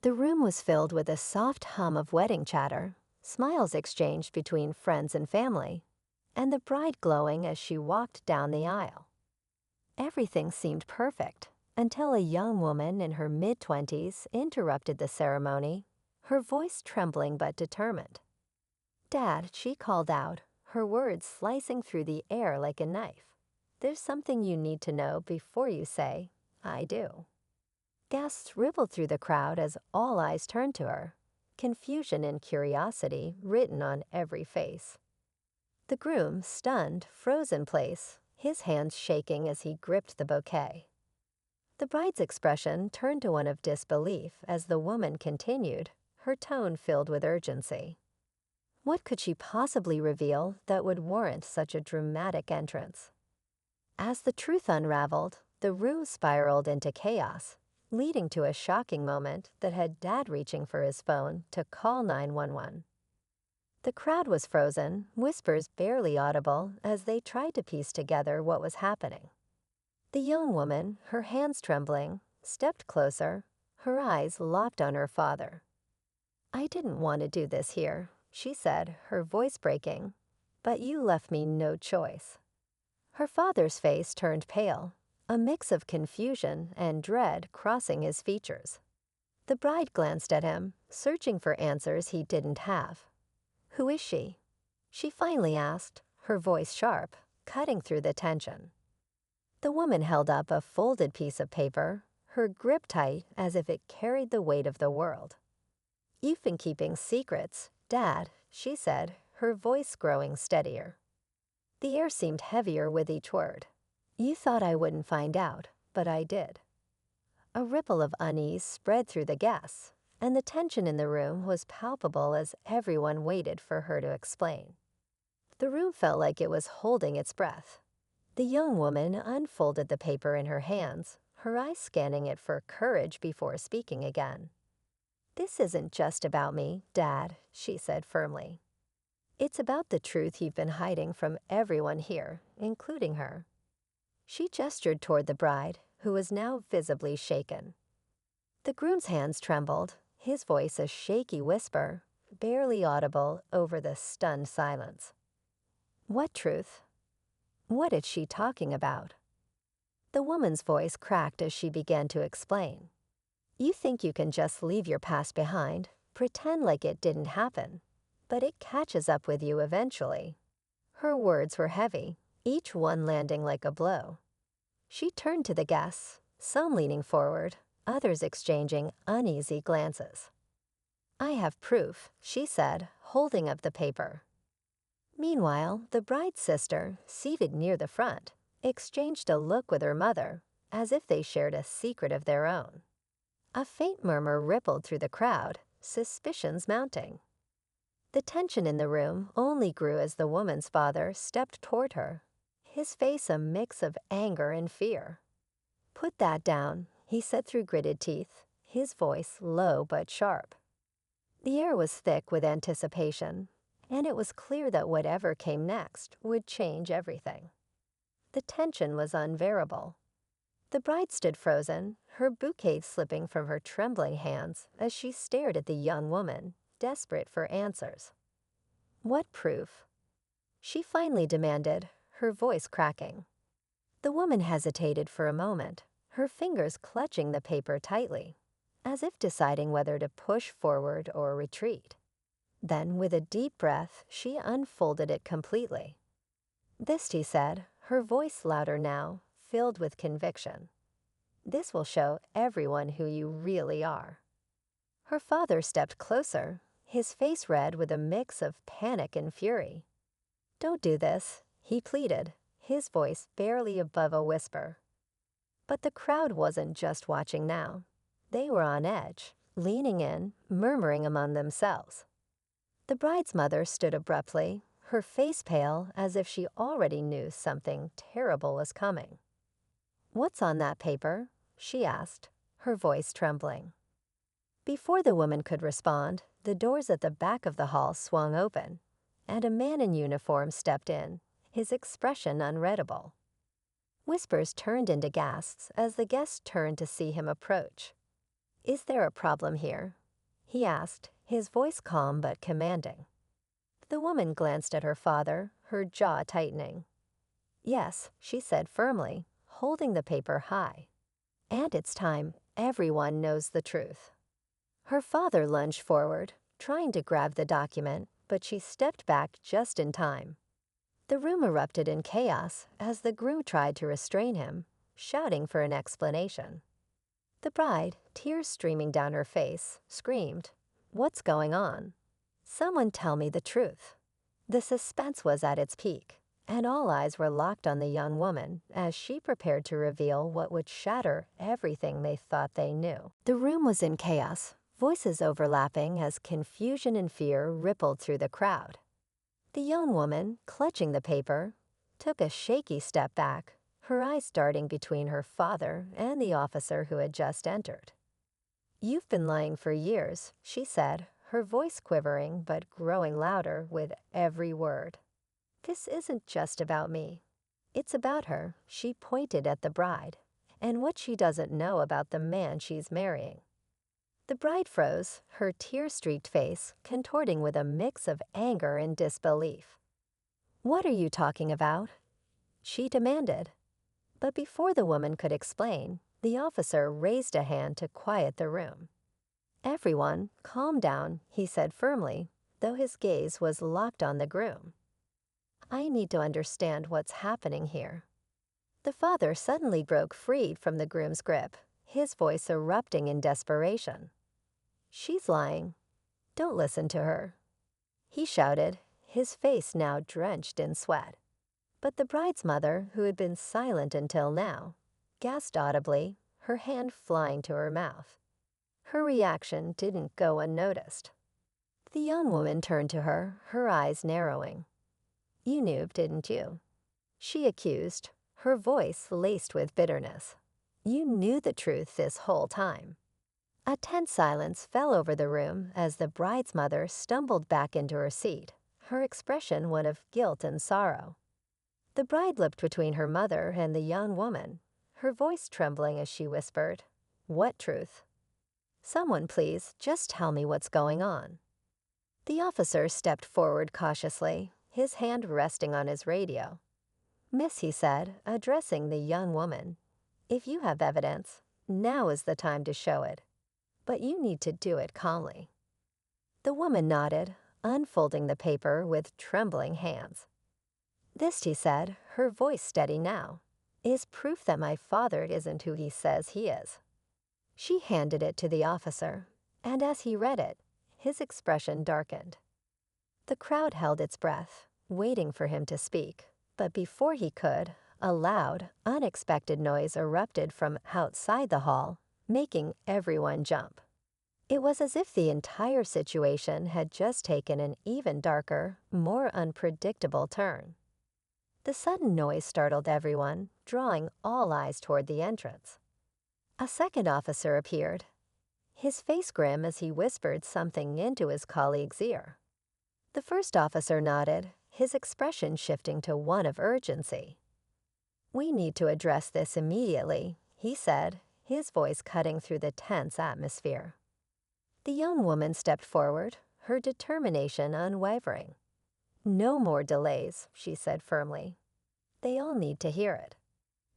The room was filled with a soft hum of wedding chatter, smiles exchanged between friends and family, and the bride glowing as she walked down the aisle. Everything seemed perfect until a young woman in her mid-20s interrupted the ceremony, her voice trembling but determined. "Dad," she called out, her words slicing through the air like a knife. "There's something you need to know before you say, 'I do.'" Gasps rippled through the crowd as all eyes turned to her, confusion and curiosity written on every face. The groom, stunned, froze in place, his hands shaking as he gripped the bouquet. The bride's expression turned to one of disbelief as the woman continued, her tone filled with urgency. What could she possibly reveal that would warrant such a dramatic entrance? As the truth unraveled, the room spiraled into chaos, leading to a shocking moment that had Dad reaching for his phone to call 911. The crowd was frozen, whispers barely audible as they tried to piece together what was happening. The young woman, her hands trembling, stepped closer, her eyes locked on her father. "I didn't want to do this here," she said, her voice breaking, "but you left me no choice." Her father's face turned pale, a mix of confusion and dread crossing his features. The bride glanced at him, searching for answers he didn't have. "Who is she?" she finally asked, her voice sharp, cutting through the tension. The woman held up a folded piece of paper, her grip tight as if it carried the weight of the world. "You've been keeping secrets, Dad," she said, her voice growing steadier. The air seemed heavier with each word. "You thought I wouldn't find out, but I did." A ripple of unease spread through the guests, and the tension in the room was palpable as everyone waited for her to explain. The room felt like it was holding its breath. The young woman unfolded the paper in her hands, her eyes scanning it for courage before speaking again. "This isn't just about me, Dad," she said firmly. "It's about the truth you've been hiding from everyone here, including her." She gestured toward the bride, who was now visibly shaken. The groom's hands trembled, his voice a shaky whisper, barely audible over the stunned silence. "What truth? What is she talking about?" The woman's voice cracked as she began to explain. "You think you can just leave your past behind, pretend like it didn't happen, but it catches up with you eventually." Her words were heavy, each one landing like a blow. She turned to the guests, some leaning forward, others exchanging uneasy glances. "I have proof," she said, holding up the paper. Meanwhile, the bride's sister, seated near the front, exchanged a look with her mother, as if they shared a secret of their own. A faint murmur rippled through the crowd, suspicions mounting. The tension in the room only grew as the woman's father stepped toward her, his face a mix of anger and fear. "Put that down," he said through gritted teeth, his voice low but sharp. The air was thick with anticipation, and it was clear that whatever came next would change everything. The tension was unbearable. The bride stood frozen, her bouquet slipping from her trembling hands as she stared at the young woman, desperate for answers. "What proof?" she finally demanded, her voice cracking. The woman hesitated for a moment, her fingers clutching the paper tightly, as if deciding whether to push forward or retreat. Then, with a deep breath, she unfolded it completely. "This," he said, her voice louder now, filled with conviction. "This will show everyone who you really are." Her father stepped closer, his face red with a mix of panic and fury. "Don't do this," he pleaded, his voice barely above a whisper. But the crowd wasn't just watching now. They were on edge, leaning in, murmuring among themselves. The bride's mother stood abruptly, her face pale as if she already knew something terrible was coming. "What's on that paper?" she asked, her voice trembling. Before the woman could respond, the doors at the back of the hall swung open, and a man in uniform stepped in, his expression unreadable. Whispers turned into gasps as the guests turned to see him approach. "Is there a problem here?" he asked, his voice calm but commanding. The woman glanced at her father, her jaw tightening. "Yes," she said firmly, holding the paper high. "And it's time everyone knows the truth." Her father lunged forward, trying to grab the document, but she stepped back just in time. The room erupted in chaos as the groom tried to restrain him, shouting for an explanation. The bride, tears streaming down her face, screamed, "What's going on? Someone tell me the truth." The suspense was at its peak, and all eyes were locked on the young woman as she prepared to reveal what would shatter everything they thought they knew. The room was in chaos, voices overlapping as confusion and fear rippled through the crowd. The young woman, clutching the paper, took a shaky step back, her eyes darting between her father and the officer who had just entered. "You've been lying for years," she said, her voice quivering but growing louder with every word. "This isn't just about me. It's about her," she pointed at the bride, "and what she doesn't know about the man she's marrying." The bride froze, her tear-streaked face contorting with a mix of anger and disbelief. "What are you talking about?" she demanded. But before the woman could explain, the officer raised a hand to quiet the room. "Everyone, calm down," he said firmly, though his gaze was locked on the groom. "I need to understand what's happening here." The father suddenly broke free from the groom's grip, his voice erupting in desperation. "She's lying. Don't listen to her," he shouted, his face now drenched in sweat. But the bride's mother, who had been silent until now, gasped audibly, her hand flying to her mouth. Her reaction didn't go unnoticed. The young woman turned to her, her eyes narrowing. "You knew, didn't you?" she accused, her voice laced with bitterness. "You knew the truth this whole time." A tense silence fell over the room as the bride's mother stumbled back into her seat, her expression one of guilt and sorrow. The bride looked between her mother and the young woman, her voice trembling as she whispered, "What truth?" "Someone, please, just tell me what's going on." The officer stepped forward cautiously, his hand resting on his radio. "Miss," he said, addressing the young woman, "if you have evidence, now is the time to show it. But you need to do it calmly." The woman nodded, unfolding the paper with trembling hands. "This," he said, her voice steady now, "is proof that my father isn't who he says he is." She handed it to the officer, and as he read it, his expression darkened. The crowd held its breath, waiting for him to speak, but before he could, a loud, unexpected noise erupted from outside the hall, making everyone jump. It was as if the entire situation had just taken an even darker, more unpredictable turn. The sudden noise startled everyone, drawing all eyes toward the entrance. A second officer appeared, his face grim as he whispered something into his colleague's ear. The first officer nodded, his expression shifting to one of urgency. "We need to address this immediately," he said, his voice cutting through the tense atmosphere. The young woman stepped forward, her determination unwavering. "No more delays," she said firmly. "They all need to hear it."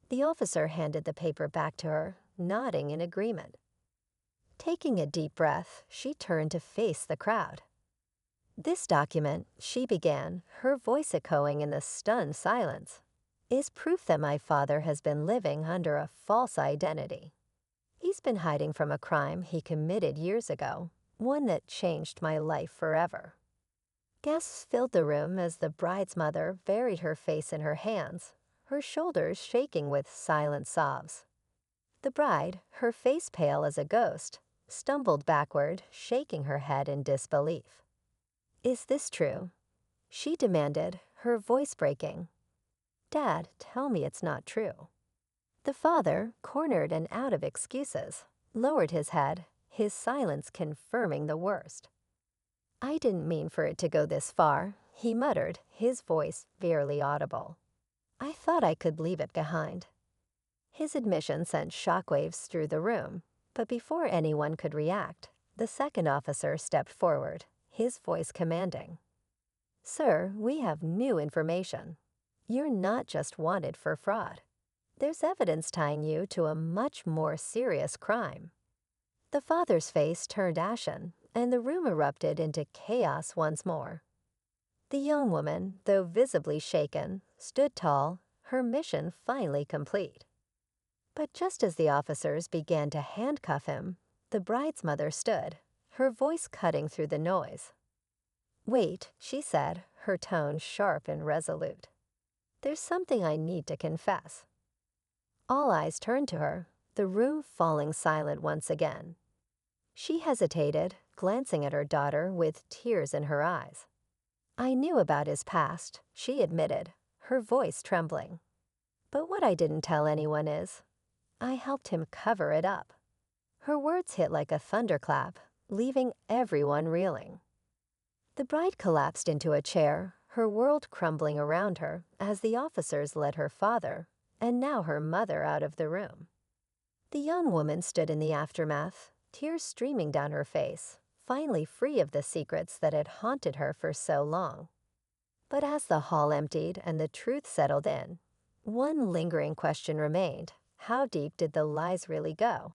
The officer handed the paper back to her, nodding in agreement. Taking a deep breath, she turned to face the crowd. "This document," she began, her voice echoing in the stunned silence, "is proof that my father has been living under a false identity. He's been hiding from a crime he committed years ago, one that changed my life forever." Gasps filled the room as the bride's mother buried her face in her hands, her shoulders shaking with silent sobs. The bride, her face pale as a ghost, stumbled backward, shaking her head in disbelief. "Is this true?" she demanded, her voice breaking. "Dad, tell me it's not true." The father, cornered and out of excuses, lowered his head, his silence confirming the worst. "I didn't mean for it to go this far," he muttered, his voice barely audible. "I thought I could leave it behind." His admission sent shockwaves through the room, But before anyone could react, the second officer stepped forward, his voice commanding. "Sir, we have new information. You're not just wanted for fraud. There's evidence tying you to a much more serious crime." The father's face turned ashen, and the room erupted into chaos once more. The young woman, though visibly shaken, stood tall, her mission finally complete. But just as the officers began to handcuff him, the bride's mother stood, her voice cutting through the noise. "Wait," she said, her tone sharp and resolute. "There's something I need to confess." All eyes turned to her, the room falling silent once again. She hesitated, glancing at her daughter with tears in her eyes. "I knew about his past," she admitted, her voice trembling. "But what I didn't tell anyone is, I helped him cover it up." Her words hit like a thunderclap, leaving everyone reeling. The bride collapsed into a chair, her world crumbling around her as the officers led her father, and now her mother, out of the room. The young woman stood in the aftermath, tears streaming down her face, finally free of the secrets that had haunted her for so long. But as the hall emptied and the truth settled in, one lingering question remained: how deep did the lies really go?